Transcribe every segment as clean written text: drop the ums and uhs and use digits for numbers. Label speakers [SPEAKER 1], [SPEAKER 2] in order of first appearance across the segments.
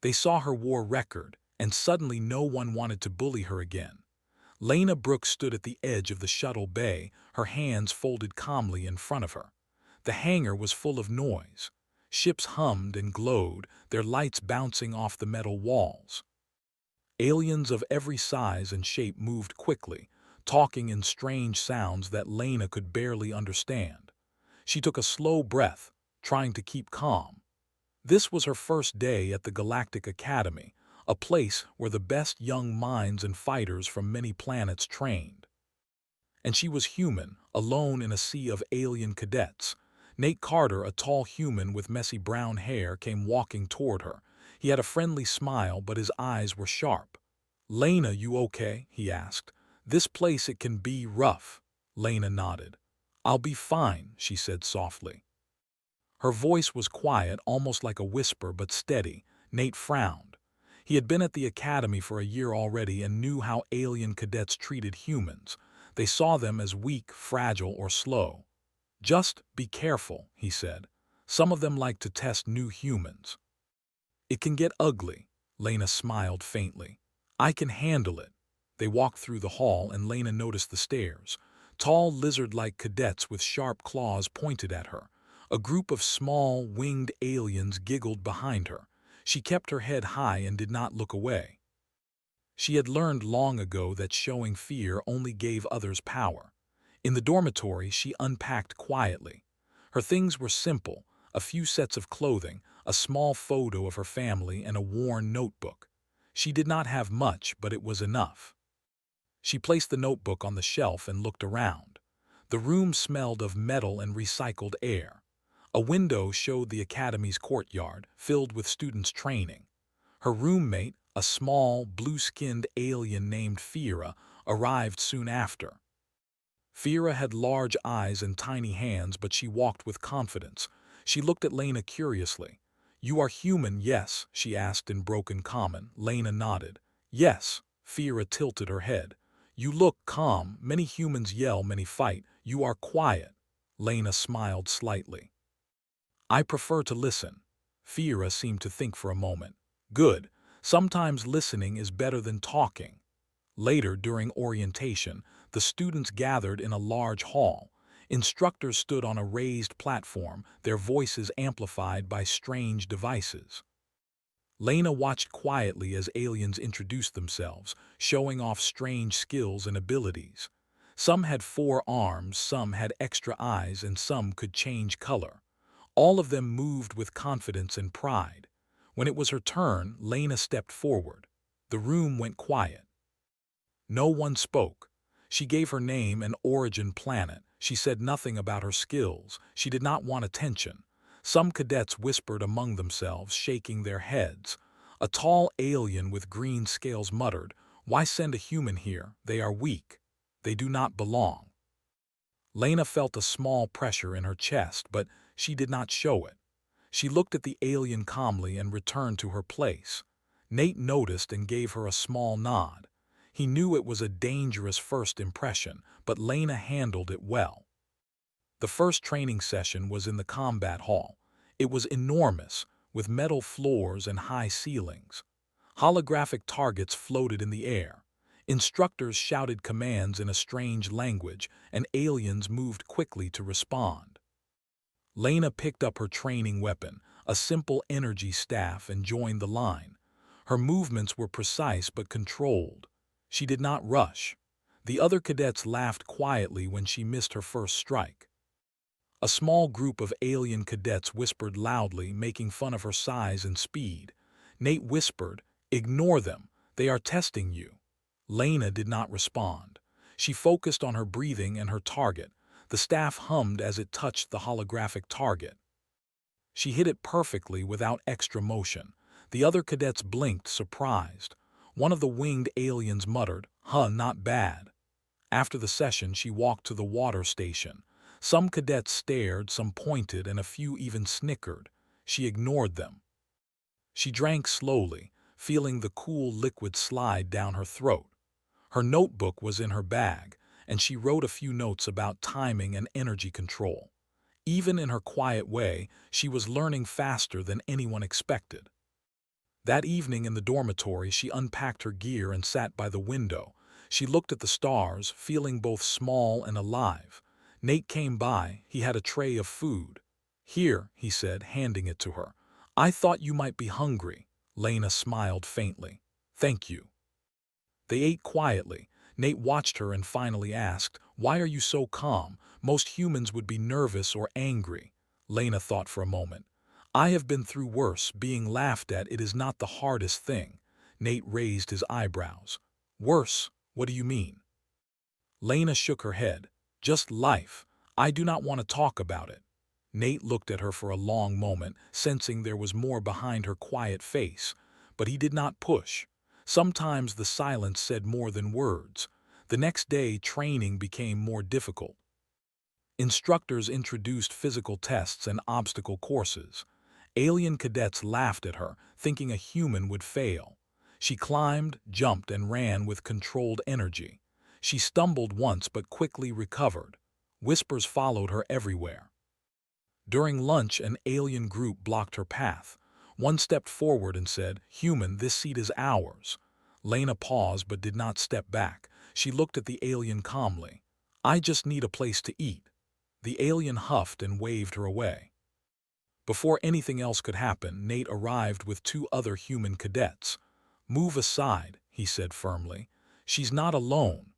[SPEAKER 1] They saw her war record, and suddenly no one wanted to bully her again. Lena Brooks stood at the edge of the shuttle bay, her hands folded calmly in front of her. The hangar was full of noise. Ships hummed and glowed, their lights bouncing off the metal walls. Aliens of every size and shape moved quickly, talking in strange sounds that Lena could barely understand. She took a slow breath, trying to keep calm. This was her first day at the Galactic Academy, a place where the best young minds and fighters from many planets trained. And she was human, alone in a sea of alien cadets. Nate Carter, a tall human with messy brown hair, came walking toward her. He had a friendly smile, but his eyes were sharp. "Lena, you okay?" he asked. "This place, it can be rough." Lena nodded. "I'll be fine," she said softly. Her voice was quiet, almost like a whisper, but steady. Nate frowned. He had been at the academy for a year already and knew how alien cadets treated humans. They saw them as weak, fragile, or slow. "Just be careful," he said. "Some of them like to test new humans." "It can get ugly." Lena smiled faintly. "I can handle it." They walked through the hall and Lena noticed the stairs. Tall, lizard-like cadets with sharp claws pointed at her. A group of small, winged aliens giggled behind her. She kept her head high and did not look away. She had learned long ago that showing fear only gave others power. In the dormitory, she unpacked quietly. Her things were simple: a few sets of clothing, a small photo of her family, and a worn notebook. She did not have much, but it was enough. She placed the notebook on the shelf and looked around. The room smelled of metal and recycled air. A window showed the academy's courtyard, filled with students training. Her roommate, a small, blue-skinned alien named Fira, arrived soon after. Fira had large eyes and tiny hands, but she walked with confidence. She looked at Lena curiously. "You are human, yes?" she asked in broken Common. Lena nodded. "Yes." Fira tilted her head. "You look calm. Many humans yell, many fight. You are quiet." Lena smiled slightly. "I prefer to listen." Fira seemed to think for a moment. "Good. Sometimes listening is better than talking." Later, during orientation, the students gathered in a large hall. Instructors stood on a raised platform, their voices amplified by strange devices. Lena watched quietly as aliens introduced themselves, showing off strange skills and abilities. Some had 4 arms, some had extra eyes, and some could change color. All of them moved with confidence and pride. When it was her turn, Lena stepped forward. The room went quiet. No one spoke. She gave her name and origin planet. She said nothing about her skills. She did not want attention. Some cadets whispered among themselves, shaking their heads. A tall alien with green scales muttered, "Why send a human here? They are weak. They do not belong." Lena felt a small pressure in her chest, but she did not show it. She looked at the alien calmly and returned to her place. Nate noticed and gave her a small nod. He knew it was a dangerous first impression, but Lena handled it well. The first training session was in the combat hall. It was enormous, with metal floors and high ceilings. Holographic targets floated in the air. Instructors shouted commands in a strange language, and aliens moved quickly to respond. Lena picked up her training weapon, a simple energy staff, and joined the line. Her movements were precise but controlled. She did not rush. The other cadets laughed quietly when she missed her first strike. A small group of alien cadets whispered loudly, making fun of her size and speed. Nate whispered, "Ignore them. They are testing you." Lena did not respond. She focused on her breathing and her target. The staff hummed as it touched the holographic target. She hit it perfectly without extra motion. The other cadets blinked, surprised. One of the winged aliens muttered, "Huh, not bad." After the session, she walked to the water station. Some cadets stared, some pointed, and a few even snickered. She ignored them. She drank slowly, feeling the cool liquid slide down her throat. Her notebook was in her bag, and she wrote a few notes about timing and energy control. Even in her quiet way, she was learning faster than anyone expected. That evening in the dormitory, she unpacked her gear and sat by the window. She looked at the stars, feeling both small and alive. Nate came by. He had a tray of food. "Here," he said, handing it to her. "I thought you might be hungry." Lena smiled faintly. "Thank you." They ate quietly. Nate watched her and finally asked, "Why are you so calm? Most humans would be nervous or angry." Lena thought for a moment. "I have been through worse. Being laughed at, it is not the hardest thing." Nate raised his eyebrows. "Worse? What do you mean?" Lena shook her head. "Just life. I do not want to talk about it." Nate looked at her for a long moment, sensing there was more behind her quiet face. But he did not push. Sometimes the silence said more than words. The next day, training became more difficult. Instructors introduced physical tests and obstacle courses. Alien cadets laughed at her, thinking a human would fail. She climbed, jumped, and ran with controlled energy. She stumbled once but quickly recovered. Whispers followed her everywhere. During lunch, an alien group blocked her path. One stepped forward and said, "Human, this seat is ours." Lena paused but did not step back. She looked at the alien calmly. "I just need a place to eat." The alien huffed and waved her away. Before anything else could happen, Nate arrived with two other human cadets. "Move aside," he said firmly. "She's not alone."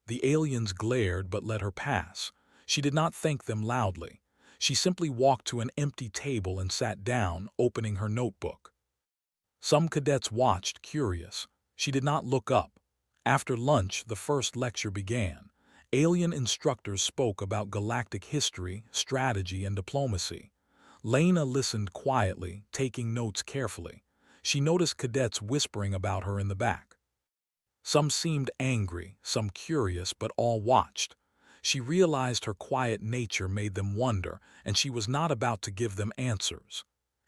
[SPEAKER 1] The aliens glared but let her pass. She did not thank them loudly. She simply walked to an empty table and sat down, opening her notebook. Some cadets watched, curious. She did not look up. After lunch, the first lecture began. Alien instructors spoke about galactic history, strategy, and diplomacy. Lena listened quietly, taking notes carefully. She noticed cadets whispering about her in the back. Some seemed angry, some curious, but all watched. She realized her quiet nature made them wonder, and she was not about to give them answers.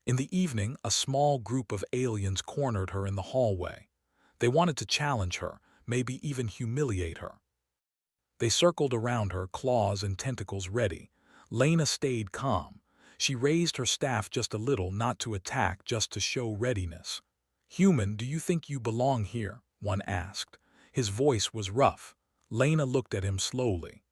[SPEAKER 1] In the evening, a small group of aliens cornered her in the hallway. They wanted to challenge her, maybe even humiliate her. They circled around her, claws and tentacles ready. Lena stayed calm. She raised her staff just a little, not to attack, just to show readiness. "Human, do you think you belong here?" one asked. His voice was rough. Lena looked at him slowly.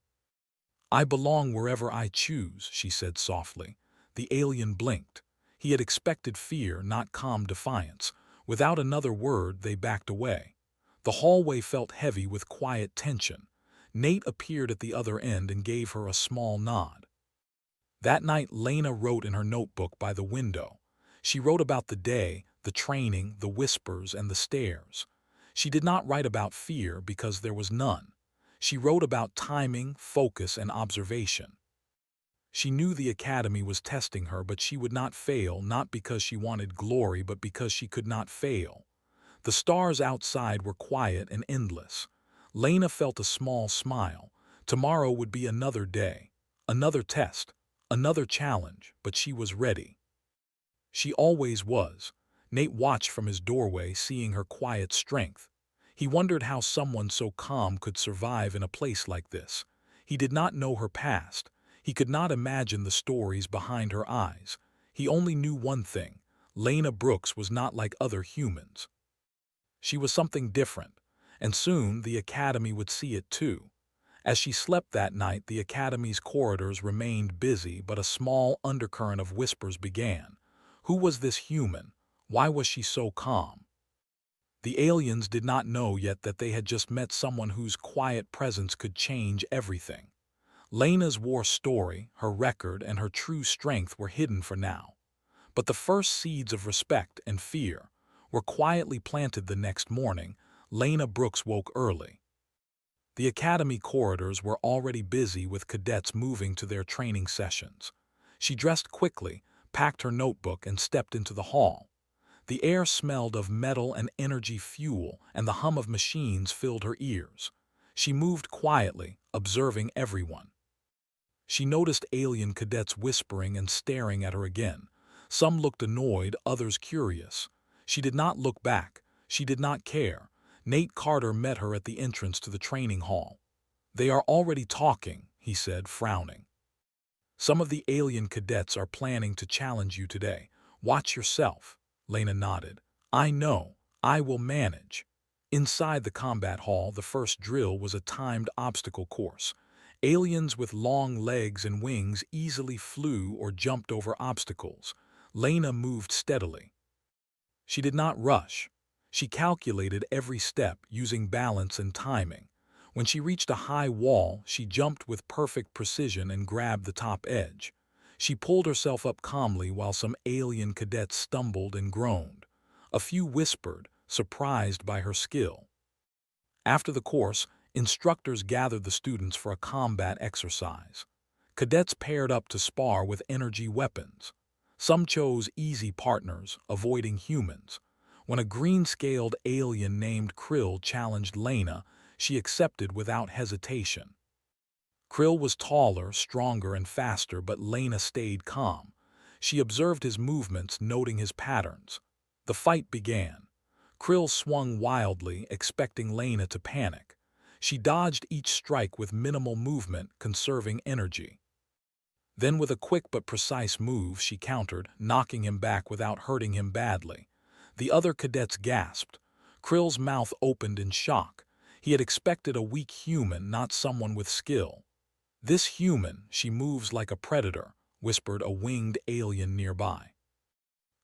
[SPEAKER 1] "I belong wherever I choose," she said softly. The alien blinked. He had expected fear, not calm defiance. Without another word, they backed away. The hallway felt heavy with quiet tension. Nate appeared at the other end and gave her a small nod. That night, Lena wrote in her notebook by the window. She wrote about the day, the training, the whispers, and the stares. She did not write about fear because there was none. She wrote about timing, focus, and observation. She knew the academy was testing her, but she would not fail, not because she wanted glory, but because she could not fail. The stars outside were quiet and endless. Lena felt a small smile. Tomorrow would be another day, another test, another challenge, but she was ready. She always was. Nate watched from his doorway, seeing her quiet strength. He wondered how someone so calm could survive in a place like this. He did not know her past. He could not imagine the stories behind her eyes. He only knew one thing: Lena Brooks was not like other humans. She was something different, and soon the academy would see it too. As she slept that night, the academy's corridors remained busy, but a small undercurrent of whispers began. Who was this human? Why was she so calm? The aliens did not know yet that they had just met someone whose quiet presence could change everything. Lena's war story, her record, and her true strength were hidden for now. But the first seeds of respect and fear were quietly planted the next morning. Lena Brooks woke early. The academy corridors were already busy with cadets moving to their training sessions. She dressed quickly, packed her notebook, and stepped into the hall. The air smelled of metal and energy fuel, and the hum of machines filled her ears. She moved quietly, observing everyone. She noticed alien cadets whispering and staring at her again. Some looked annoyed, others curious. She did not look back. She did not care. Nate Carter met her at the entrance to the training hall. "They are already talking," he said, frowning. "Some of the alien cadets are planning to challenge you today. Watch yourself." Lena nodded. I know. I will manage. Inside the combat hall, the first drill was a timed obstacle course. Aliens with long legs and wings easily flew or jumped over obstacles. Lena moved steadily. She did not rush. She calculated every step using balance and timing. When she reached a high wall, she jumped with perfect precision and grabbed the top edge. She pulled herself up calmly while some alien cadets stumbled and groaned. A few whispered, surprised by her skill. After the course, instructors gathered the students for a combat exercise. Cadets paired up to spar with energy weapons. Some chose easy partners, avoiding humans. When a green-scaled alien named Krill challenged Lena, she accepted without hesitation. Krill was taller, stronger, and faster, but Lena stayed calm. She observed his movements, noting his patterns. The fight began. Krill swung wildly, expecting Lena to panic. She dodged each strike with minimal movement, conserving energy. Then with a quick but precise move, she countered, knocking him back without hurting him badly. The other cadets gasped. Krill's mouth opened in shock. He had expected a weak human, not someone with skill. "This human, she moves like a predator," whispered a winged alien nearby.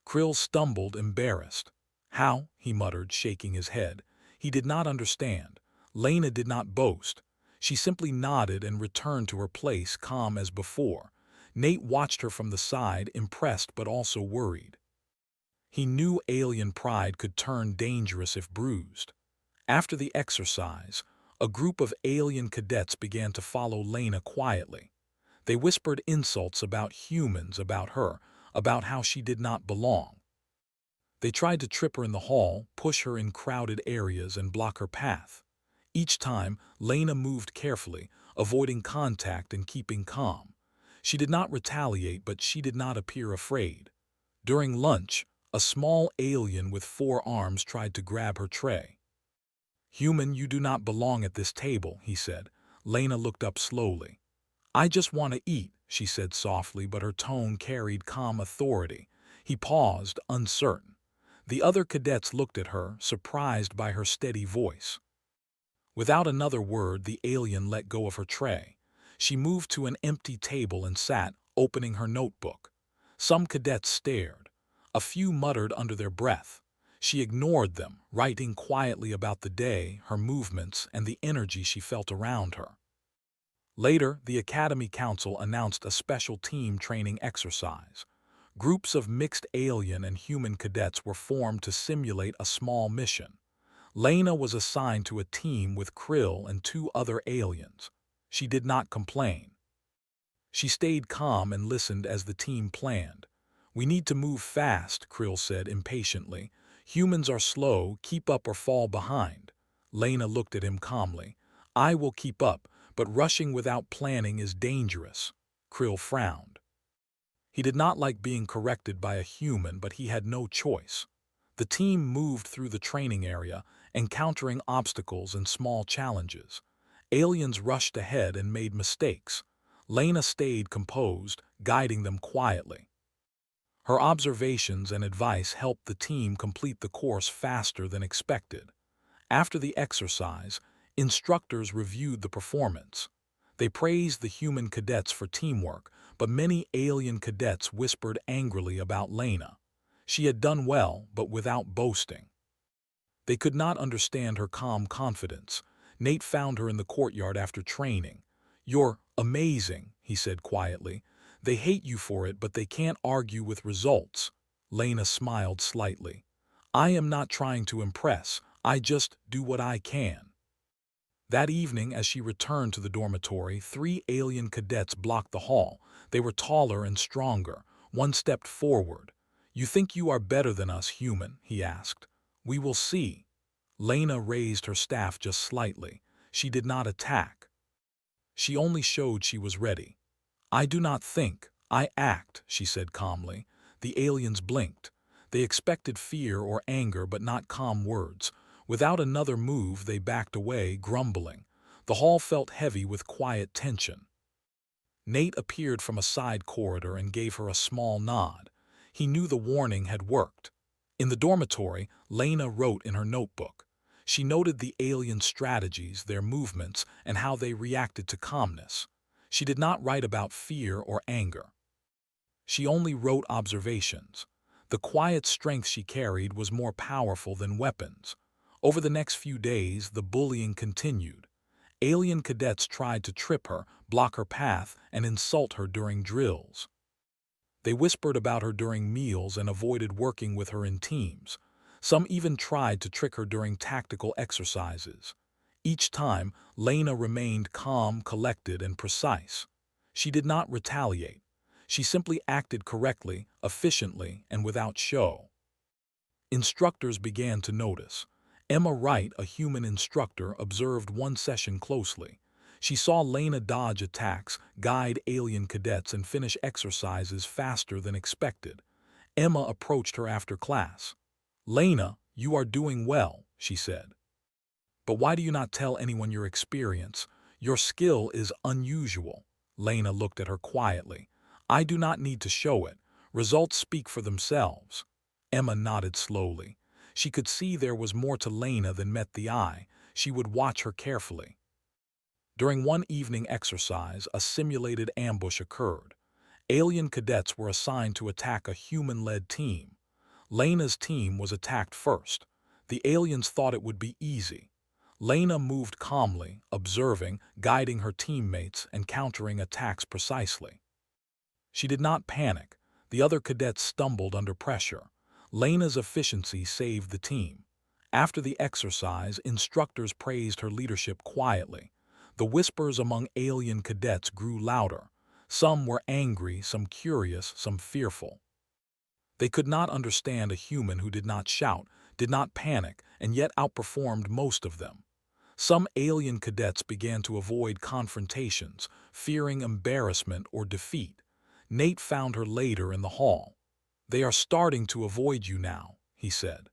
[SPEAKER 1] Krill stumbled, embarrassed. "How?" he muttered, shaking his head. He did not understand. Lena did not boast. She simply nodded and returned to her place, calm as before. Nate watched her from the side, impressed but also worried. He knew alien pride could turn dangerous if bruised. After the exercise, a group of alien cadets began to follow Lena quietly. They whispered insults about humans, about her, about how she did not belong. They tried to trip her in the hall, push her in crowded areas, and block her path. Each time, Lena moved carefully, avoiding contact and keeping calm. She did not retaliate, but she did not appear afraid. During lunch, a small alien with 4 arms tried to grab her tray. "Human, you do not belong at this table," he said. Lena looked up slowly. "I just want to eat," she said softly, but her tone carried calm authority. He paused, uncertain. The other cadets looked at her, surprised by her steady voice. Without another word, the alien let go of her tray. She moved to an empty table and sat, opening her notebook. Some cadets stared. A few muttered under their breath. She ignored them, writing quietly about the day, her movements, and the energy she felt around her. Later, the Academy Council announced a special team training exercise. Groups of mixed alien and human cadets were formed to simulate a small mission. Lena was assigned to a team with Krill and 2 other aliens. She did not complain. She stayed calm and listened as the team planned. "We need to move fast," Krill said impatiently. "Humans are slow, keep up or fall behind." Lena looked at him calmly. "I will keep up, but rushing without planning is dangerous." Krill frowned. He did not like being corrected by a human, but he had no choice. The team moved through the training area, encountering obstacles and small challenges. Aliens rushed ahead and made mistakes. Lena stayed composed, guiding them quietly. Her observations and advice helped the team complete the course faster than expected. After the exercise, instructors reviewed the performance. They praised the human cadets for teamwork, but many alien cadets whispered angrily about Lena. She had done well, but without boasting. They could not understand her calm confidence. Nate found her in the courtyard after training. "You're amazing," he said quietly. "They hate you for it, but they can't argue with results." Lena smiled slightly. "I am not trying to impress. I just do what I can." That evening, as she returned to the dormitory, 3 alien cadets blocked the hall. They were taller and stronger. One stepped forward. "You think you are better than us, human?" he asked. "We will see." Lena raised her staff just slightly. She did not attack. She only showed she was ready. "I do not think, I act," she said calmly. The aliens blinked. They expected fear or anger, but not calm words. Without another move, they backed away, grumbling. The hall felt heavy with quiet tension. Nate appeared from a side corridor and gave her a small nod. He knew the warning had worked. In the dormitory, Lena wrote in her notebook. She noted the alien strategies, their movements, and how they reacted to calmness. She did not write about fear or anger. She only wrote observations. The quiet strength she carried was more powerful than weapons. Over the next few days, the bullying continued. Alien cadets tried to trip her, block her path, and insult her during drills. They whispered about her during meals and avoided working with her in teams. Some even tried to trick her during tactical exercises. Each time, Lena remained calm, collected, and precise. She did not retaliate. She simply acted correctly, efficiently, and without show. Instructors began to notice. Emma Wright, a human instructor, observed one session closely. She saw Lena dodge attacks, guide alien cadets, and finish exercises faster than expected. Emma approached her after class. "Lena, you are doing well," she said. "But why do you not tell anyone your experience? Your skill is unusual." Lena looked at her quietly. "I do not need to show it. Results speak for themselves." Emma nodded slowly. She could see there was more to Lena than met the eye. She would watch her carefully. During one evening exercise, a simulated ambush occurred. Alien cadets were assigned to attack a human-led team. Lena's team was attacked first. The aliens thought it would be easy. Lena moved calmly, observing, guiding her teammates, and countering attacks precisely. She did not panic. The other cadets stumbled under pressure. Lena's efficiency saved the team. After the exercise, instructors praised her leadership quietly. The whispers among alien cadets grew louder. Some were angry, some curious, some fearful. They could not understand a human who did not shout, did not panic, and yet outperformed most of them. Some alien cadets began to avoid confrontations, fearing embarrassment or defeat. Nate found her later in the hall. "They are starting to avoid you now," he said.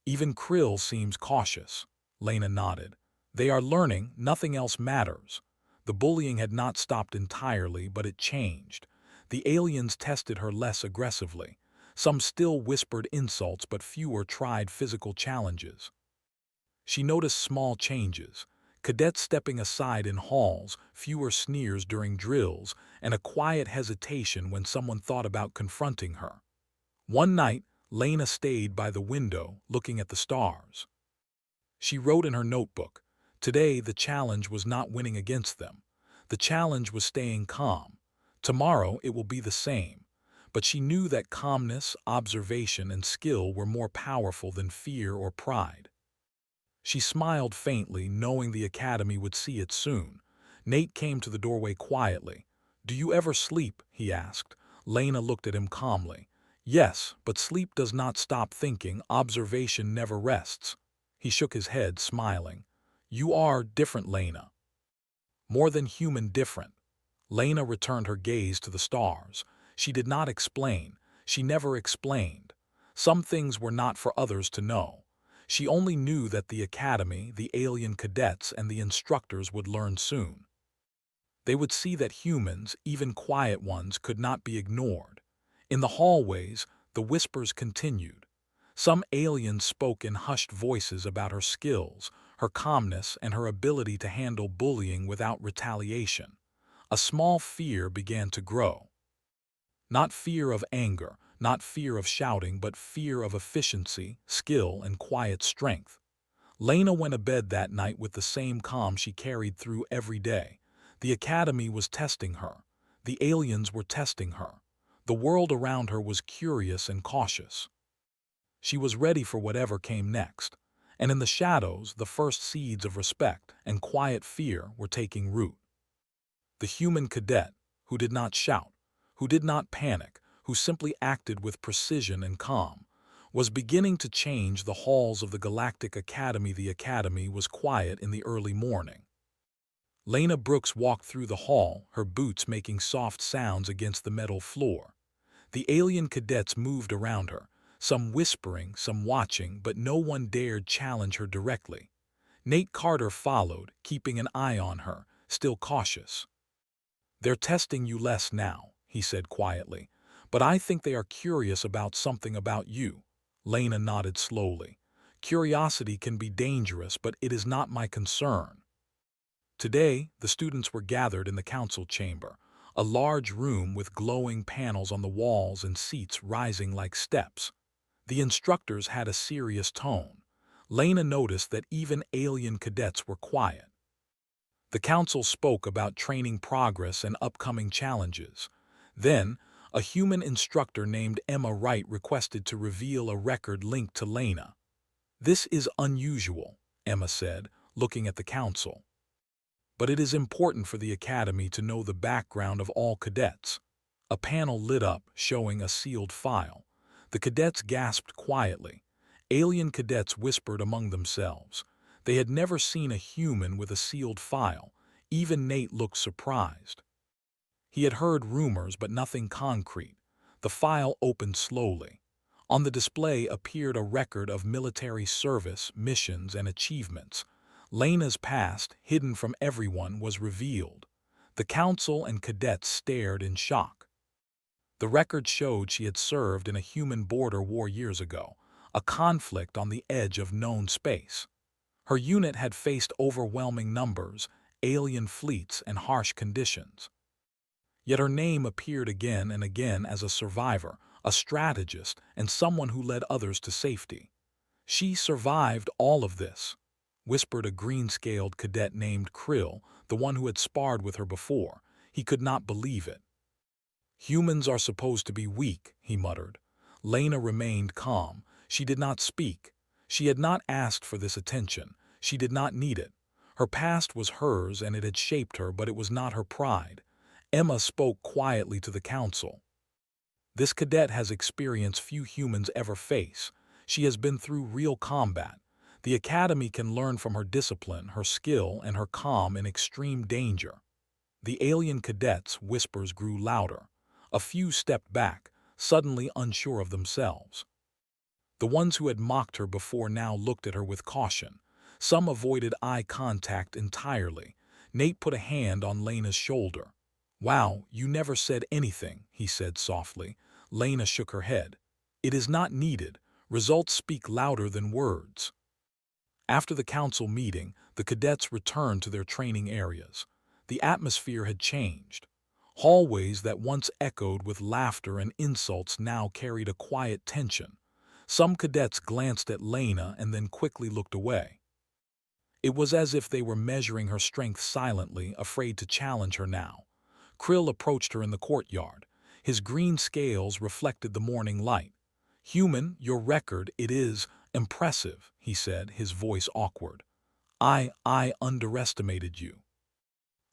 [SPEAKER 1] "Even Krill seems cautious." Lena nodded. "They are learning, nothing else matters." The bullying had not stopped entirely, but it changed. The aliens tested her less aggressively. Some still whispered insults, but fewer tried physical challenges. She noticed small changes. Cadets stepping aside in halls, fewer sneers during drills, and a quiet hesitation when someone thought about confronting her. One night, Lena stayed by the window, looking at the stars. She wrote in her notebook, "Today the challenge was not winning against them. The challenge was staying calm. Tomorrow it will be the same." But she knew that calmness, observation, and skill were more powerful than fear or pride. She smiled faintly, knowing the academy would see it soon. Nate came to the doorway quietly. "Do you ever sleep?" he asked. Lena looked at him calmly. "Yes, but sleep does not stop thinking. Observation never rests." He shook his head, smiling. "You are different, Lena. More than human different." Lena returned her gaze to the stars. She did not explain. She never explained. Some things were not for others to know. She only knew that the academy, the alien cadets, and the instructors would learn soon. They would see that humans, even quiet ones, could not be ignored. In the hallways, the whispers continued. Some aliens spoke in hushed voices about her skills, her calmness, and her ability to handle bullying without retaliation. A small fear began to grow. Not fear of anger, not fear of shouting, but fear of efficiency, skill, and quiet strength. Lena went to bed that night with the same calm she carried through every day. The academy was testing her. The aliens were testing her. The world around her was curious and cautious. She was ready for whatever came next. And in the shadows, the first seeds of respect and quiet fear were taking root. The human cadet, who did not shout, who did not panic, who simply acted with precision and calm, was beginning to change the halls of the Galactic Academy. The academy was quiet in the early morning. Lena Brooks walked through the hall, her boots making soft sounds against the metal floor. The alien cadets moved around her, some whispering, some watching, but no one dared challenge her directly. Nate Carter followed, keeping an eye on her, still cautious. "They're testing you less now," he said quietly, "but I think they are curious about something about you." Lena nodded slowly. Curiosity can be dangerous, but it is not my concern. Today, the students were gathered in the council chamber, a large room with glowing panels on the walls and seats rising like steps. The instructors had a serious tone. Lena noticed that even alien cadets were quiet. The council spoke about training progress and upcoming challenges. Then, a human instructor named Emma Wright requested to reveal a record linked to Lena. "This is unusual," Emma said, looking at the council. "But it is important for the academy to know the background of all cadets." A panel lit up, showing a sealed file. The cadets gasped quietly. Alien cadets whispered among themselves. They had never seen a human with a sealed file. Even Nate looked surprised. He had heard rumors, but nothing concrete. The file opened slowly. On the display appeared a record of military service, missions, and achievements. Lena's past, hidden from everyone, was revealed. The council and cadets stared in shock. The record showed she had served in a human border war years ago, a conflict on the edge of known space. Her unit had faced overwhelming numbers, alien fleets, and harsh conditions. Yet her name appeared again and again as a survivor, a strategist, and someone who led others to safety. "She survived all of this," whispered a green-scaled cadet named Krill, the one who had sparred with her before. He could not believe it. "Humans are supposed to be weak," he muttered. Lena remained calm. She did not speak. She had not asked for this attention. She did not need it. Her past was hers and it had shaped her, but it was not her pride. Emma spoke quietly to the council. "This cadet has experienced few humans ever face. She has been through real combat. The academy can learn from her discipline, her skill, and her calm in extreme danger." The alien cadets' whispers grew louder. A few stepped back, suddenly unsure of themselves. The ones who had mocked her before now looked at her with caution. Some avoided eye contact entirely. Nate put a hand on Lena's shoulder. "Wow, you never said anything," he said softly. Lena shook her head. "It is not needed. Results speak louder than words." After the council meeting, the cadets returned to their training areas. The atmosphere had changed. Hallways that once echoed with laughter and insults now carried a quiet tension. Some cadets glanced at Lena and then quickly looked away. It was as if they were measuring her strength silently, afraid to challenge her now. Krill approached her in the courtyard. His green scales reflected the morning light. "Human, your record, it is impressive," he said, his voice awkward. I underestimated you."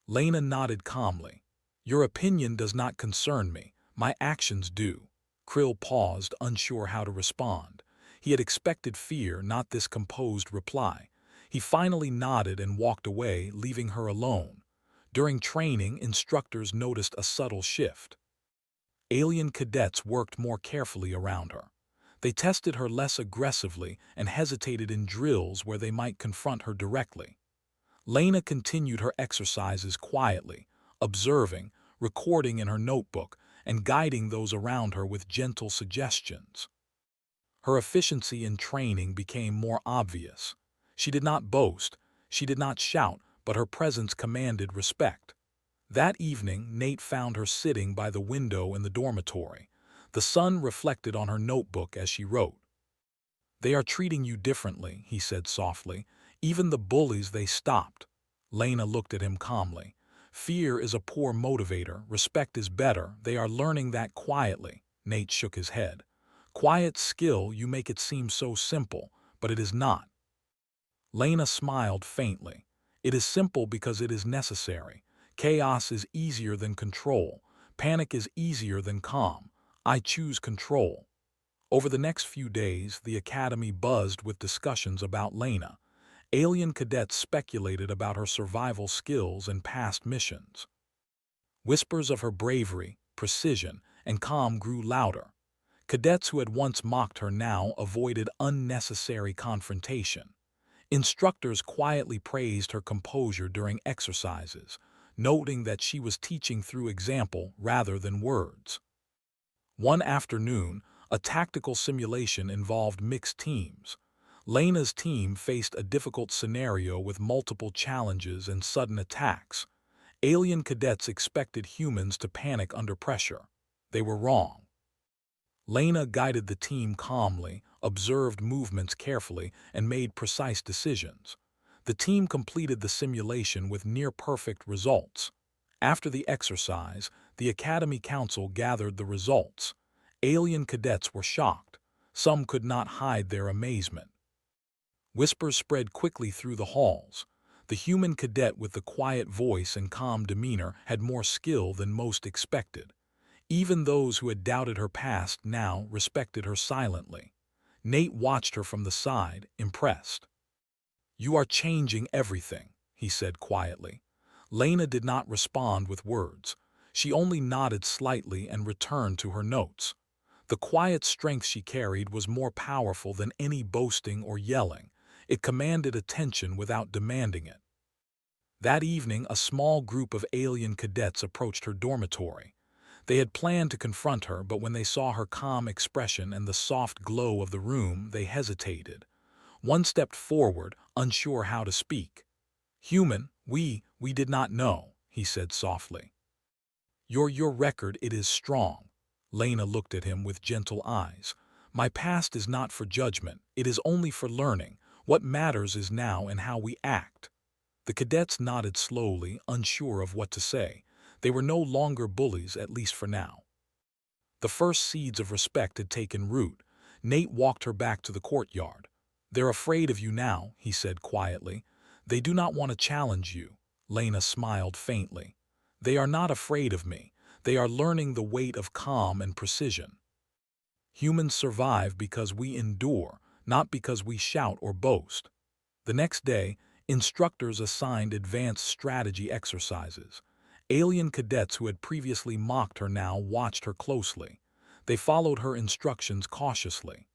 [SPEAKER 1] Lena nodded calmly. "Your opinion does not concern me. My actions do." Krill paused, unsure how to respond. He had expected fear, not this composed reply. He finally nodded and walked away, leaving her alone. During training, instructors noticed a subtle shift. Alien cadets worked more carefully around her. They tested her less aggressively and hesitated in drills where they might confront her directly. Lena continued her exercises quietly, observing, recording in her notebook, and guiding those around her with gentle suggestions. Her efficiency in training became more obvious. She did not boast, she did not shout, but her presence commanded respect. That evening, Nate found her sitting by the window in the dormitory. The sun reflected on her notebook as she wrote. "They are treating you differently," he said softly. "Even the bullies, they stopped." Lena looked at him calmly. "Fear is a poor motivator. Respect is better. They are learning that quietly." Nate shook his head. "Quiet skill, you make it seem so simple, but it is not." Lena smiled faintly. "It is simple because it is necessary. Chaos is easier than control. Panic is easier than calm. I choose control." Over the next few days, the academy buzzed with discussions about Lena. Alien cadets speculated about her survival skills and past missions. Whispers of her bravery, precision, and calm grew louder. Cadets who had once mocked her now avoided unnecessary confrontation. Instructors quietly praised her composure during exercises, noting that she was teaching through example rather than words. One afternoon, A tactical simulation involved mixed teams. Lena's team faced a difficult scenario with multiple challenges and sudden attacks. Alien cadets expected humans to panic under pressure. They were wrong. Lena guided the team calmly, observed movements carefully, and made precise decisions. The team completed the simulation with near-perfect results. After the exercise, the Academy Council gathered the results. Alien cadets were shocked. Some could not hide their amazement. Whispers spread quickly through the halls. The human cadet with the quiet voice and calm demeanor had more skill than most expected. Even those who had doubted her past now respected her silently. Nate watched her from the side, impressed. "You are changing everything," he said quietly. Lena did not respond with words. She only nodded slightly and returned to her notes. The quiet strength she carried was more powerful than any boasting or yelling. It commanded attention without demanding it. That evening, a small group of alien cadets approached her dormitory. They had planned to confront her, but when they saw her calm expression and the soft glow of the room, they hesitated. One stepped forward, unsure how to speak. "Human, we did not know," he said softly. Your record, it is strong." Lena looked at him with gentle eyes. "My past is not for judgment, it is only for learning. What matters is now and how we act." The cadets nodded slowly, unsure of what to say. They were no longer bullies, at least for now. The first seeds of respect had taken root. Nate walked her back to the courtyard. "They're afraid of you now," he said quietly. "They do not want to challenge you." Lena smiled faintly. "They are not afraid of me. They are learning the weight of calm and precision. Humans survive because we endure, not because we shout or boast." The next day, instructors assigned advanced strategy exercises. Alien cadets who had previously mocked her now watched her closely. They followed her instructions cautiously.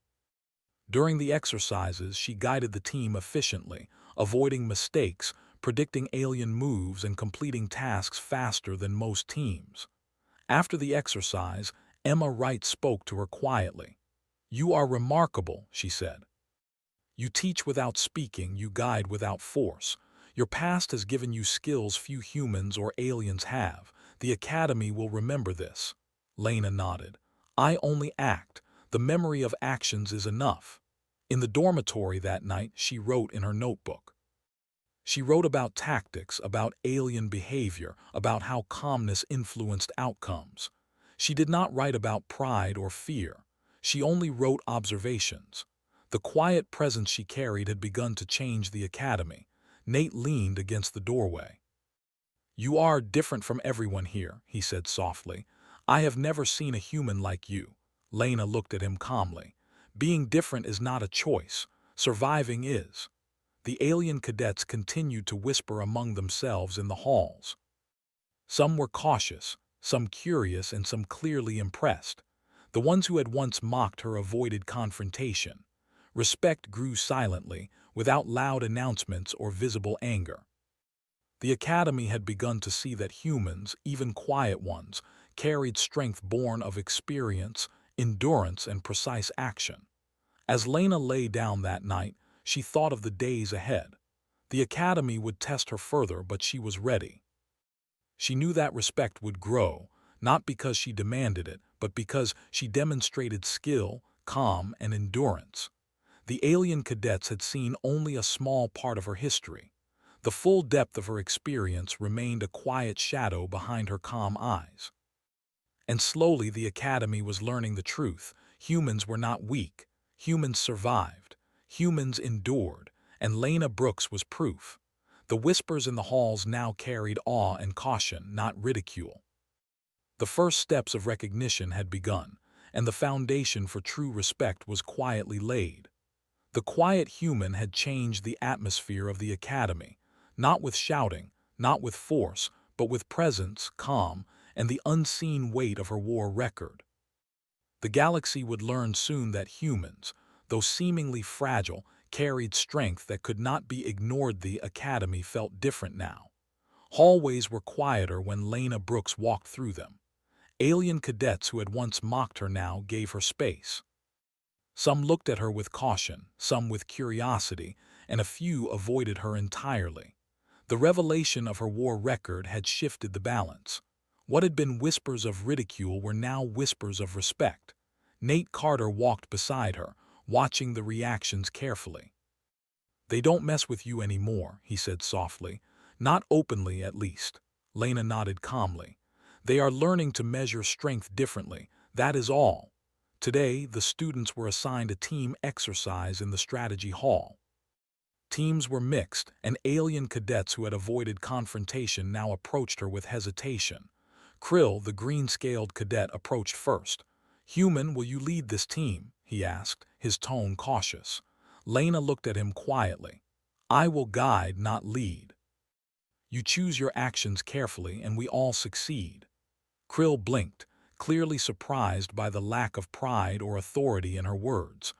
[SPEAKER 1] During the exercises, she guided the team efficiently, avoiding mistakes, predicting alien moves, and completing tasks faster than most teams. After the exercise, Emma Wright spoke to her quietly. "You are remarkable," she said. "You teach without speaking, you guide without force. Your past has given you skills few humans or aliens have. The Academy will remember this." Lena nodded. "I only act. The memory of actions is enough." In the dormitory that night, she wrote in her notebook. She wrote about tactics, about alien behavior, about how calmness influenced outcomes. She did not write about pride or fear. She only wrote observations. The quiet presence she carried had begun to change the Academy. Nate leaned against the doorway. "You are different from everyone here," he said softly. "I have never seen a human like you." Lena looked at him calmly. "Being different is not a choice. Surviving is." The alien cadets continued to whisper among themselves in the halls. Some were cautious, some curious, and some clearly impressed. The ones who had once mocked her avoided confrontation. Respect grew silently, without loud announcements or visible anger. The Academy had begun to see that humans, even quiet ones, carried strength born of experience, endurance, and precise action. As Lena lay down that night, she thought of the days ahead. The Academy would test her further, but she was ready. She knew that respect would grow, not because she demanded it, but because she demonstrated skill, calm, and endurance. The alien cadets had seen only a small part of her history. The full depth of her experience remained a quiet shadow behind her calm eyes. And slowly the Academy was learning the truth. Humans were not weak. Humans survived. Humans endured. And Lena Brooks was proof. The whispers in the halls now carried awe and caution, not ridicule. The first steps of recognition had begun, and the foundation for true respect was quietly laid. The quiet human had changed the atmosphere of the Academy, not with shouting, not with force, but with presence, calm, and the unseen weight of her war record. The galaxy would learn soon that humans, though seemingly fragile, carried strength that could not be ignored. The Academy felt different now. Hallways were quieter when Lena Brooks walked through them. Alien cadets who had once mocked her now gave her space. Some looked at her with caution, some with curiosity, and a few avoided her entirely. The revelation of her war record had shifted the balance. What had been whispers of ridicule were now whispers of respect. Nate Carter walked beside her, watching the reactions carefully. "They don't mess with you anymore," he said softly. "Not openly, at least." Lena nodded calmly. "They are learning to measure strength differently, that is all." Today, the students were assigned a team exercise in the strategy hall. Teams were mixed, and alien cadets who had avoided confrontation now approached her with hesitation. Krill, the green-scaled cadet, approached first. "Human, will you lead this team?" he asked, his tone cautious. Lena looked at him quietly. "I will guide, not lead. You choose your actions carefully and we all succeed." Krill blinked, clearly surprised by the lack of pride or authority in her words.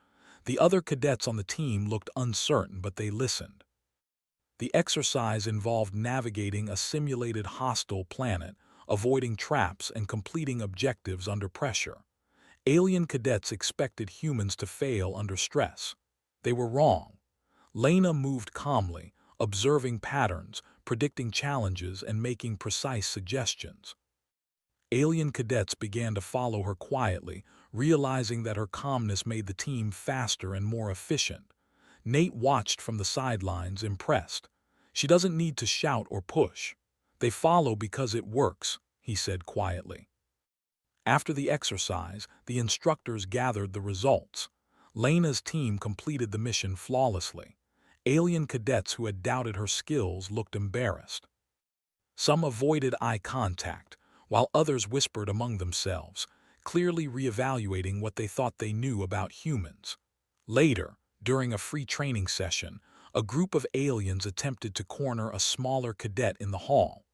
[SPEAKER 1] The other cadets on the team looked uncertain, but they listened. The exercise involved navigating a simulated hostile planet, avoiding traps, and completing objectives under pressure. Alien cadets expected humans to fail under stress. They were wrong. Lena moved calmly, observing patterns, predicting challenges, and making precise suggestions. Alien cadets began to follow her quietly, realizing that her calmness made the team faster and more efficient. Nate watched from the sidelines, impressed. "She doesn't need to shout or push. They follow because it works," he said quietly. After the exercise, the instructors gathered the results. Lena's team completed the mission flawlessly. Alien cadets who had doubted her skills looked embarrassed. Some avoided eye contact, while others whispered among themselves, clearly reevaluating what they thought they knew about humans. Later, during a free training session, a group of aliens attempted to corner a smaller cadet in the hall.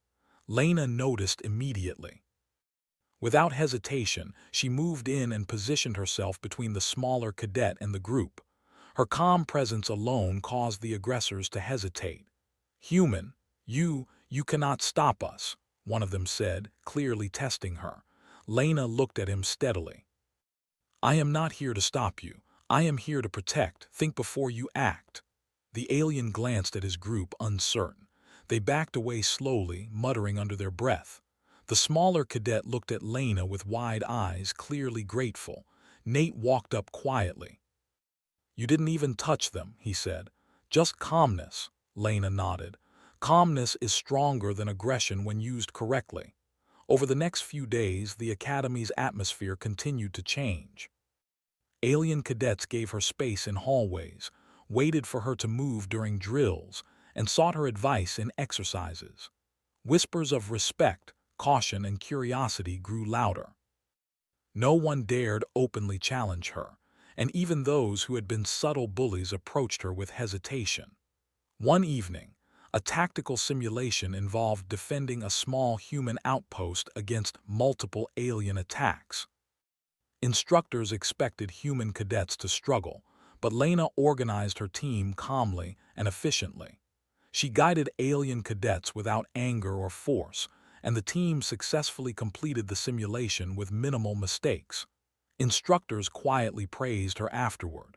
[SPEAKER 1] Lena noticed immediately. Without hesitation, she moved in and positioned herself between the smaller cadet and the group. Her calm presence alone caused the aggressors to hesitate. "Human, you cannot stop us," one of them said, clearly testing her. Lena looked at him steadily. "I am not here to stop you. I am here to protect. Think before you act." The alien glanced at his group, uncertain. They backed away slowly, muttering under their breath. The smaller cadet looked at Lena with wide eyes, clearly grateful. Nate walked up quietly. "You didn't even touch them," he said. "Just calmness." Lena nodded. "Calmness is stronger than aggression when used correctly." Over the next few days, the Academy's atmosphere continued to change. Alien cadets gave her space in hallways, waited for her to move during drills, and sought her advice in exercises. Whispers of respect, caution, and curiosity grew louder. No one dared openly challenge her, and even those who had been subtle bullies approached her with hesitation. One evening, a tactical simulation involved defending a small human outpost against multiple alien attacks. Instructors expected human cadets to struggle, but Lena organized her team calmly and efficiently. She guided alien cadets without anger or force, and the team successfully completed the simulation with minimal mistakes. Instructors quietly praised her afterward.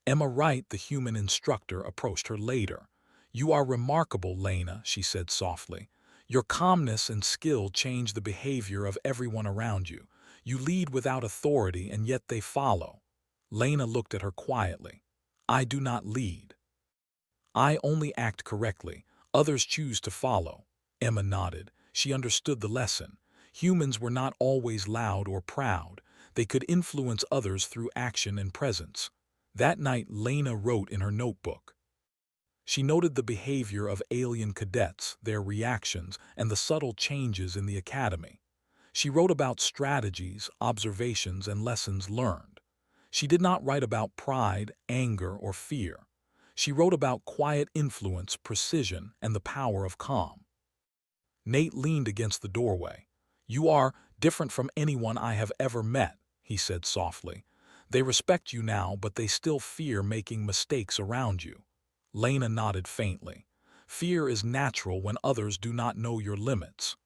[SPEAKER 1] Emma Wright, the human instructor, approached her later. "You are remarkable, Lena," she said softly. "Your calmness and skill change the behavior of everyone around you. You lead without authority, and yet they follow." Lena looked at her quietly. "I do not lead. I only act correctly. Others choose to follow." Emma nodded. She understood the lesson. Humans were not always loud or proud. They could influence others through action and presence. That night, Lena wrote in her notebook. She noted the behavior of alien cadets, their reactions, and the subtle changes in the academy. She wrote about strategies, observations, and lessons learned. She did not write about pride, anger, or fear. She wrote about quiet influence, precision, and the power of calm. Nate leaned against the doorway. "You are different from anyone I have ever met," he said softly. "They respect you now, but they still fear making mistakes around you." Lena nodded faintly. "Fear is natural when others do not know your limits.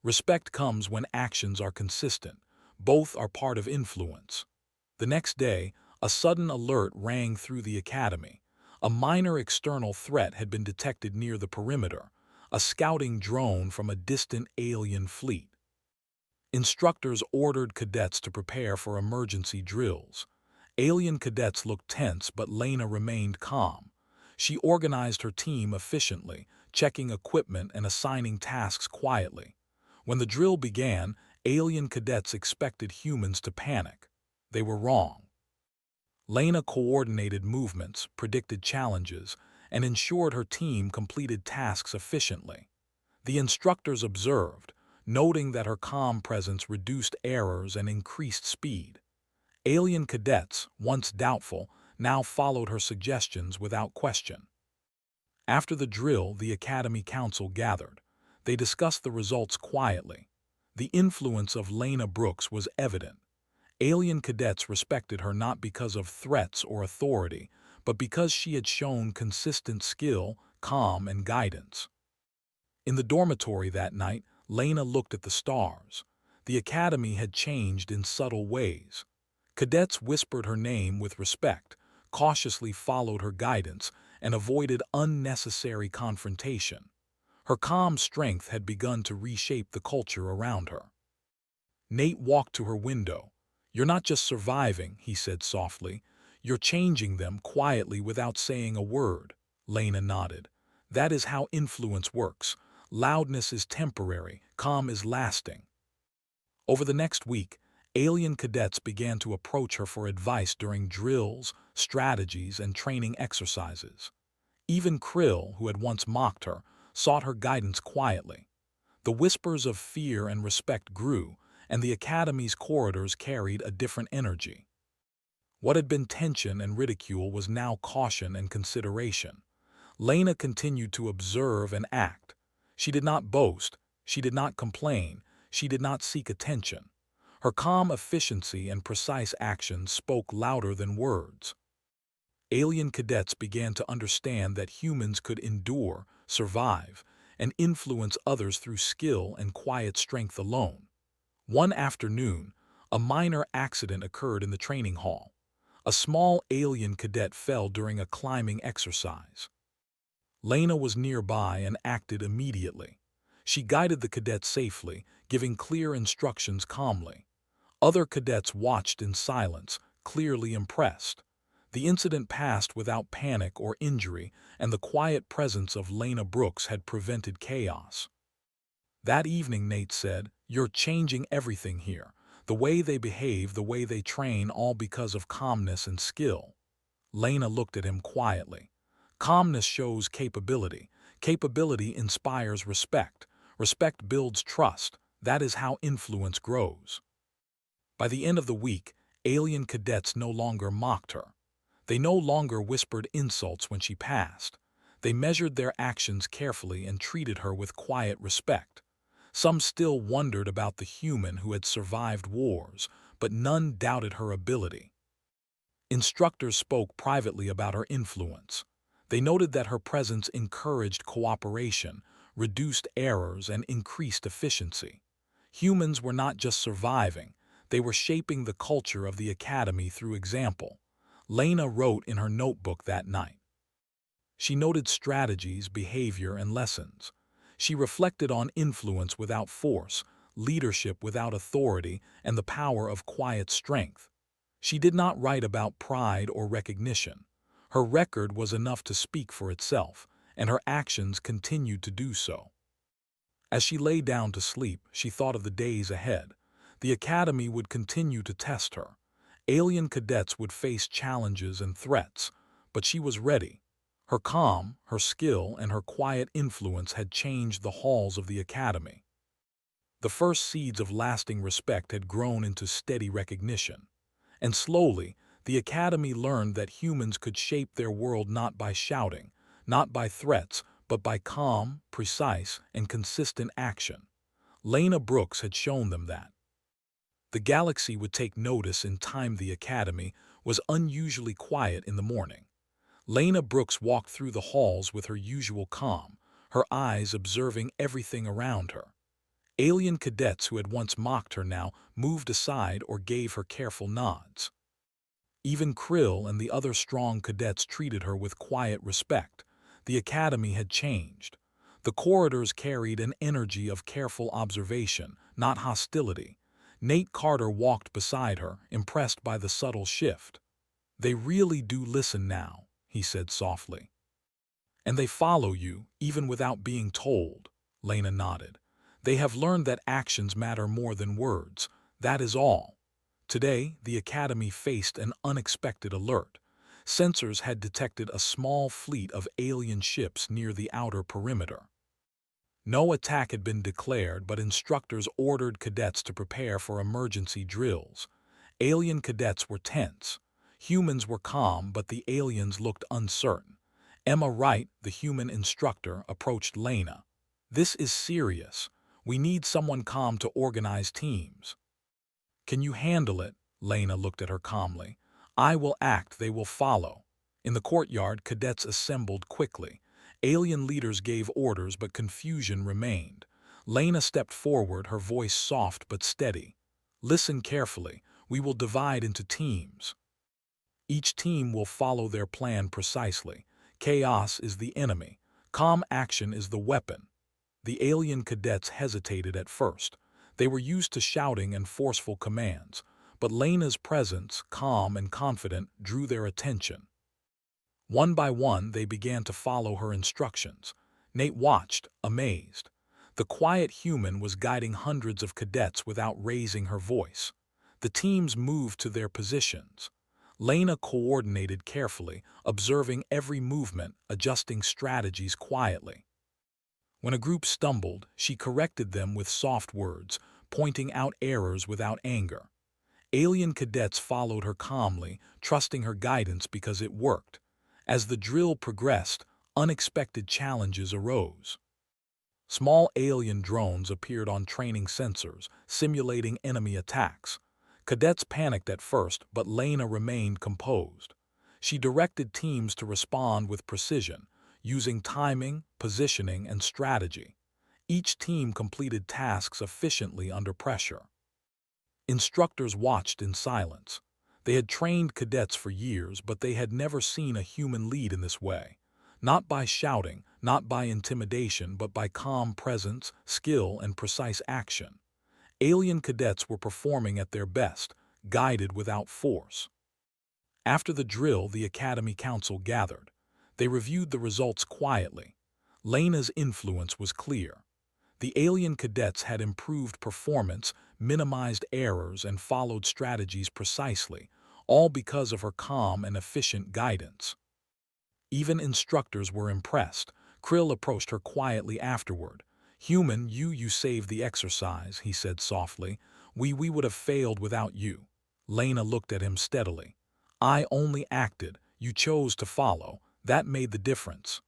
[SPEAKER 1] Respect comes when actions are consistent. Both are part of influence." The next day, A sudden alert rang through the academy. A minor external threat had been detected near the perimeter, a scouting drone from a distant alien fleet. Instructors ordered cadets to prepare for emergency drills. Alien cadets looked tense, but Lena remained calm. She organized her team efficiently, checking equipment and assigning tasks quietly. When the drill began, alien cadets expected humans to panic. They were wrong. Lena coordinated movements, predicted challenges, and ensured her team completed tasks efficiently. The instructors observed, noting that her calm presence reduced errors and increased speed. Alien cadets, once doubtful, now followed her suggestions without question. After the drill, the Academy Council gathered. They discussed the results quietly. The influence of Lena Brooks was evident. Alien cadets respected her not because of threats or authority, but because she had shown consistent skill, calm, and guidance. In the dormitory that night, Lena looked at the stars. The academy had changed in subtle ways. Cadets whispered her name with respect, cautiously followed her guidance, and avoided unnecessary confrontation. Her calm strength had begun to reshape the culture around her. Nate walked to her window. "You're not just surviving," he said softly. "You're changing them quietly without saying a word." Lena nodded. "That is how influence works. Loudness is temporary, calm is lasting." Over the next week, alien cadets began to approach her for advice during drills, strategies, and training exercises. Even Krill, who had once mocked her, sought her guidance quietly. The whispers of fear and respect grew, and the academy's corridors carried a different energy. What had been tension and ridicule was now caution and consideration. Lena continued to observe and act. She did not boast, she did not complain, she did not seek attention. Her calm efficiency and precise actions spoke louder than words. Alien cadets began to understand that humans could endure, survive, and influence others through skill and quiet strength alone. One afternoon, a minor accident occurred in the training hall. A small alien cadet fell during a climbing exercise. Lena was nearby and acted immediately. She guided the cadet safely, giving clear instructions calmly. Other cadets watched in silence, clearly impressed. The incident passed without panic or injury, and the quiet presence of Lena Brooks had prevented chaos. That evening, Nate said, "You're changing everything here. The way they behave, the way they train, all because of calmness and skill." Lena looked at him quietly. Calmness shows capability. Capability inspires respect. Respect builds trust. That is how influence grows. By the end of the week, alien cadets no longer mocked her. They no longer whispered insults when she passed. They measured their actions carefully and treated her with quiet respect. Some still wondered about the human who had survived wars, but none doubted her ability. Instructors spoke privately about her influence. They noted that her presence encouraged cooperation, reduced errors, and increased efficiency. Humans were not just surviving, they were shaping the culture of the academy through example. Lena wrote in her notebook that night. She noted strategies, behavior, and lessons. She reflected on influence without force, leadership without authority, and the power of quiet strength. She did not write about pride or recognition. Her record was enough to speak for itself, and her actions continued to do so. As she lay down to sleep, she thought of the days ahead. The academy would continue to test her. Alien cadets would face challenges and threats, but she was ready. Her calm, her skill, and her quiet influence had changed the halls of the academy. The first seeds of lasting respect had grown into steady recognition. And slowly, the academy learned that humans could shape their world not by shouting, not by threats, but by calm, precise, and consistent action. Lena Brooks had shown them that. The galaxy would take notice in time. The academy was unusually quiet in the morning. Lena Brooks walked through the halls with her usual calm, her eyes observing everything around her. Alien cadets who had once mocked her now moved aside or gave her careful nods. Even Krill and the other strong cadets treated her with quiet respect. The academy had changed. The corridors carried an energy of careful observation, not hostility. Nate Carter walked beside her, impressed by the subtle shift. "They really do listen now," he said softly. "And they follow you, even without being told," Lena nodded. "They have learned that actions matter more than words. That is all." Today, the Academy faced an unexpected alert. Sensors had detected a small fleet of alien ships near the outer perimeter. No attack had been declared, but instructors ordered cadets to prepare for emergency drills. Alien cadets were tense. Humans were calm, but the aliens looked uncertain. Emma Wright, the human instructor, approached Lena. "This is serious. We need someone calm to organize teams." "Can you handle it?" Lena looked at her calmly. "I will act, they will follow." In the courtyard, cadets assembled quickly. Alien leaders gave orders, but confusion remained. Lena stepped forward, her voice soft but steady. "Listen carefully. We will divide into teams. Each team will follow their plan precisely. Chaos is the enemy. Calm action is the weapon." The alien cadets hesitated at first. They were used to shouting and forceful commands, but Lena's presence, calm and confident, drew their attention. One by one, they began to follow her instructions. Nate watched, amazed. The quiet human was guiding hundreds of cadets without raising her voice. The teams moved to their positions. Lena coordinated carefully, observing every movement, adjusting strategies quietly. When a group stumbled, she corrected them with soft words, pointing out errors without anger. Alien cadets followed her calmly, trusting her guidance because it worked. As the drill progressed, unexpected challenges arose. Small alien drones appeared on training sensors, simulating enemy attacks. Cadets panicked at first, but Lena remained composed. She directed teams to respond with precision, using timing, positioning, and strategy. Each team completed tasks efficiently under pressure. Instructors watched in silence. They had trained cadets for years, but they had never seen a human lead in this way. Not by shouting, not by intimidation, but by calm presence, skill, and precise action. Alien cadets were performing at their best, guided without force. After the drill, the Academy Council gathered. They reviewed the results quietly. Lena's influence was clear. The alien cadets had improved performance, minimized errors, and followed strategies precisely, all because of her calm and efficient guidance. Even instructors were impressed. Krill approached her quietly afterward. "Human, you saved the exercise," he said softly. We would have failed without you." Lena looked at him steadily. "I only acted. You chose to follow. That made the difference."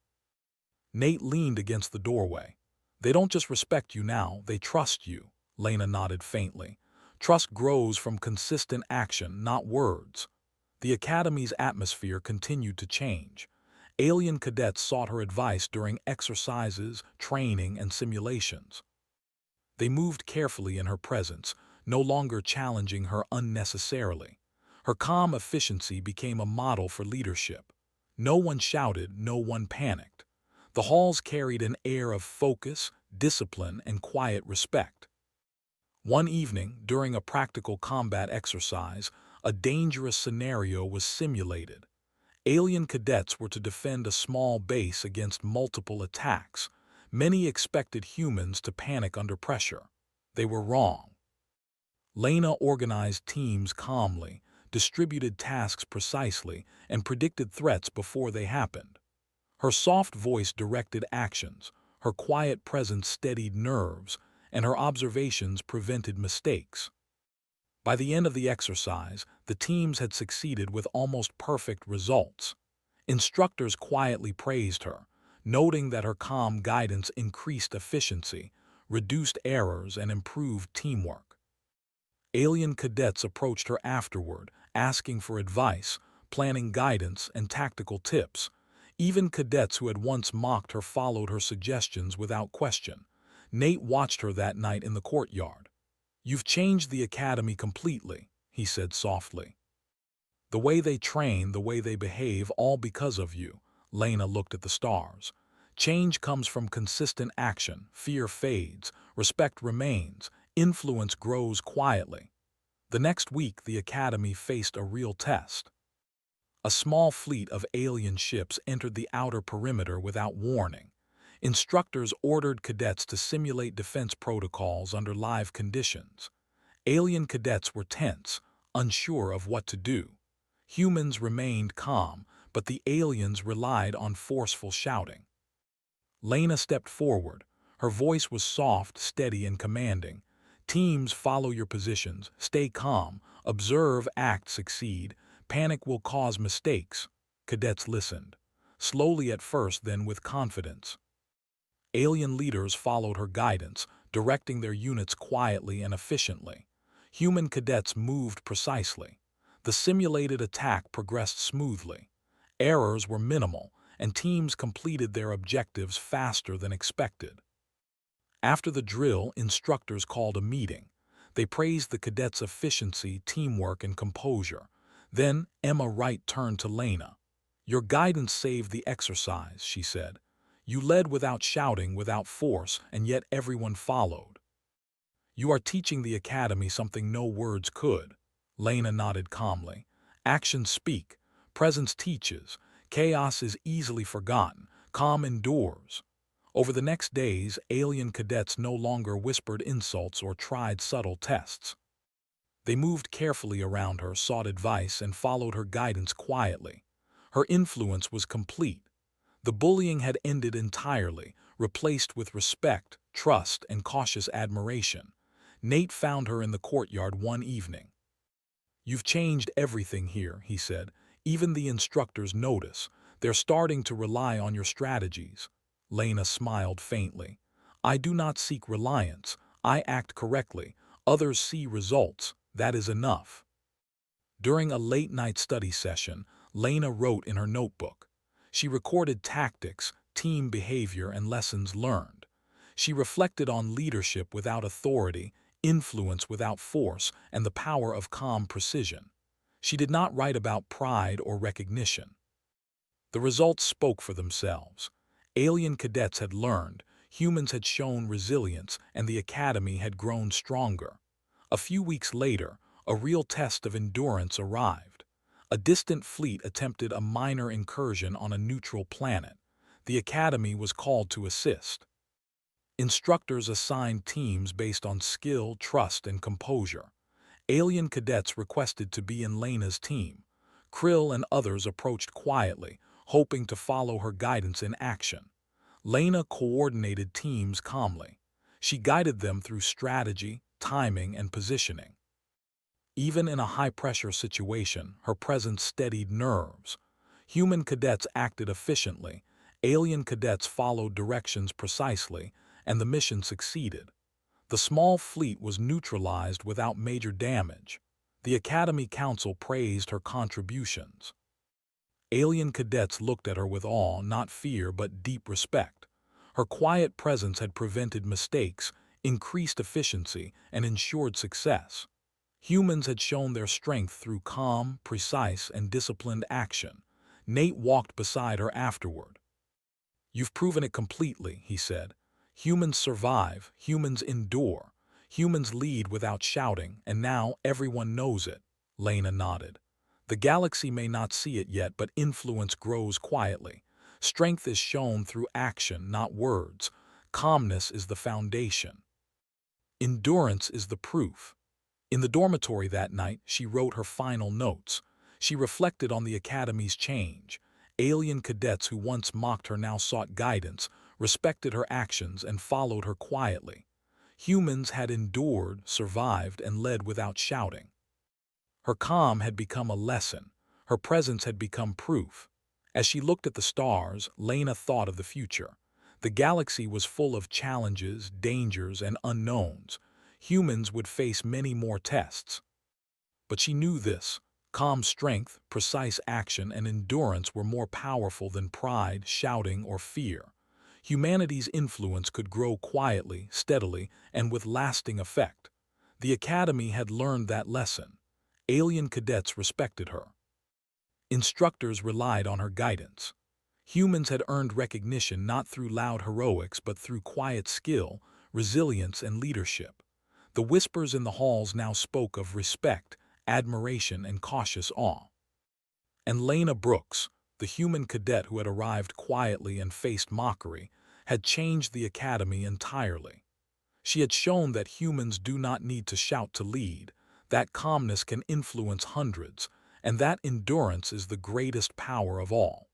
[SPEAKER 1] Nate leaned against the doorway. "They don't just respect you now, they trust you." Lena nodded faintly. "Trust grows from consistent action, not words." The Academy's atmosphere continued to change. Alien cadets sought her advice during exercises, training, and simulations. They moved carefully in her presence, no longer challenging her unnecessarily. Her calm efficiency became a model for leadership. No one shouted, no one panicked. The halls carried an air of focus, discipline, and quiet respect. One evening, during a practical combat exercise, a dangerous scenario was simulated. Alien cadets were to defend a small base against multiple attacks. Many expected humans to panic under pressure. They were wrong. Lena organized teams calmly, distributed tasks precisely, and predicted threats before they happened. Her soft voice directed actions, her quiet presence steadied nerves, and her observations prevented mistakes. By the end of the exercise, the teams had succeeded with almost perfect results. Instructors quietly praised her, noting that her calm guidance increased efficiency, reduced errors, and improved teamwork. Alien cadets approached her afterward, asking for advice, planning guidance, and tactical tips. Even cadets who had once mocked her followed her suggestions without question. Nate watched her that night in the courtyard. "You've changed the academy completely," he said softly. The way they train, the way they behave, all because of you. Lena looked at the stars. Change comes from consistent action, fear fades, respect remains, influence grows quietly. The next week, the Academy faced a real test. A small fleet of alien ships entered the outer perimeter without warning. Instructors ordered cadets to simulate defense protocols under live conditions. Alien cadets were tense, unsure of what to do. Humans remained calm, but the aliens relied on forceful shouting. Lena stepped forward. Her voice was soft, steady, and commanding. Teams, follow your positions, stay calm, observe, act, succeed. Panic will cause mistakes. Cadets listened. Slowly at first, then with confidence. Alien leaders followed her guidance, directing their units quietly and efficiently. Human cadets moved precisely. The simulated attack progressed smoothly. Errors were minimal, and teams completed their objectives faster than expected. After the drill, instructors called a meeting. They praised the cadets' efficiency, teamwork, and composure. Then Emma Wright turned to Lena. "Your guidance saved the exercise," she said. "You led without shouting, without force, and yet everyone followed. You are teaching the Academy something no words could." Lena nodded calmly. "Actions speak. Presence teaches. Chaos is easily forgotten. Calm endures." Over the next days, alien cadets no longer whispered insults or tried subtle tests. They moved carefully around her, sought advice, and followed her guidance quietly. Her influence was complete. The bullying had ended entirely, replaced with respect, trust, and cautious admiration. Nate found her in the courtyard one evening. "You've changed everything here," he said. "Even the instructors notice. They're starting to rely on your strategies." Lena smiled faintly. "I do not seek reliance. I act correctly. Others see results. That is enough." During a late-night study session, Lena wrote in her notebook. She recorded tactics, team behavior, and lessons learned. She reflected on leadership without authority, influence without force, and the power of calm precision. She did not write about pride or recognition. The results spoke for themselves. Alien cadets had learned, humans had shown resilience, and the Academy had grown stronger. A few weeks later, a real test of endurance arrived. A distant fleet attempted a minor incursion on a neutral planet. The Academy was called to assist. Instructors assigned teams based on skill, trust, and composure. Alien cadets requested to be in Lena's team. Krill and others approached quietly, hoping to follow her guidance in action. Lena coordinated teams calmly. She guided them through strategy, timing, and positioning. Even in a high-pressure situation, her presence steadied nerves. Human cadets acted efficiently, alien cadets followed directions precisely, and the mission succeeded. The small fleet was neutralized without major damage. The Academy Council praised her contributions. Alien cadets looked at her with awe, not fear but deep respect. Her quiet presence had prevented mistakes, increased efficiency, and ensured success. Humans had shown their strength through calm, precise, and disciplined action. Nate walked beside her afterward. "You've proven it completely," he said. "Humans survive, humans endure, humans lead without shouting, and now everyone knows it." Lena nodded. "The galaxy may not see it yet, but influence grows quietly. Strength is shown through action, not words. Calmness is the foundation. Endurance is the proof." In the dormitory that night, she wrote her final notes. She reflected on the Academy's change. Alien cadets who once mocked her now sought guidance, respected her actions, and followed her quietly. Humans had endured, survived, and led without shouting. Her calm had become a lesson. Her presence had become proof. As she looked at the stars, Lena thought of the future. The galaxy was full of challenges, dangers, and unknowns. Humans would face many more tests. But she knew this: calm strength, precise action, and endurance were more powerful than pride, shouting, or fear. Humanity's influence could grow quietly, steadily, and with lasting effect. The Academy had learned that lesson. Alien cadets respected her. Instructors relied on her guidance. Humans had earned recognition not through loud heroics but through quiet skill, resilience, and leadership. The whispers in the halls now spoke of respect, admiration, and cautious awe. And Lena Brooks, the human cadet who had arrived quietly and faced mockery, had changed the academy entirely. She had shown that humans do not need to shout to lead, that calmness can influence hundreds, and that endurance is the greatest power of all.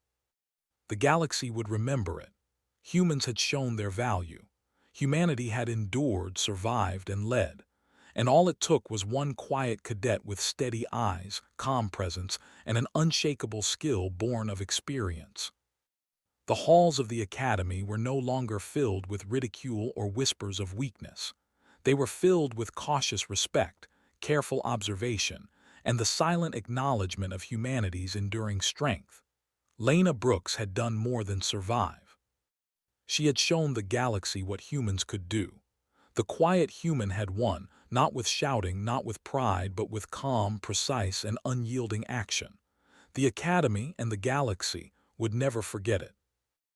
[SPEAKER 1] The galaxy would remember it. Humans had shown their value. Humanity had endured, survived, and led. And all it took was one quiet cadet with steady eyes, calm presence, and an unshakable skill born of experience. The halls of the academy were no longer filled with ridicule or whispers of weakness. They were filled with cautious respect, careful observation, and the silent acknowledgement of humanity's enduring strength. Lena Brooks had done more than survive. She had shown the galaxy what humans could do. The quiet human had won, not with shouting, not with pride, but with calm, precise, and unyielding action. The academy and the galaxy would never forget it.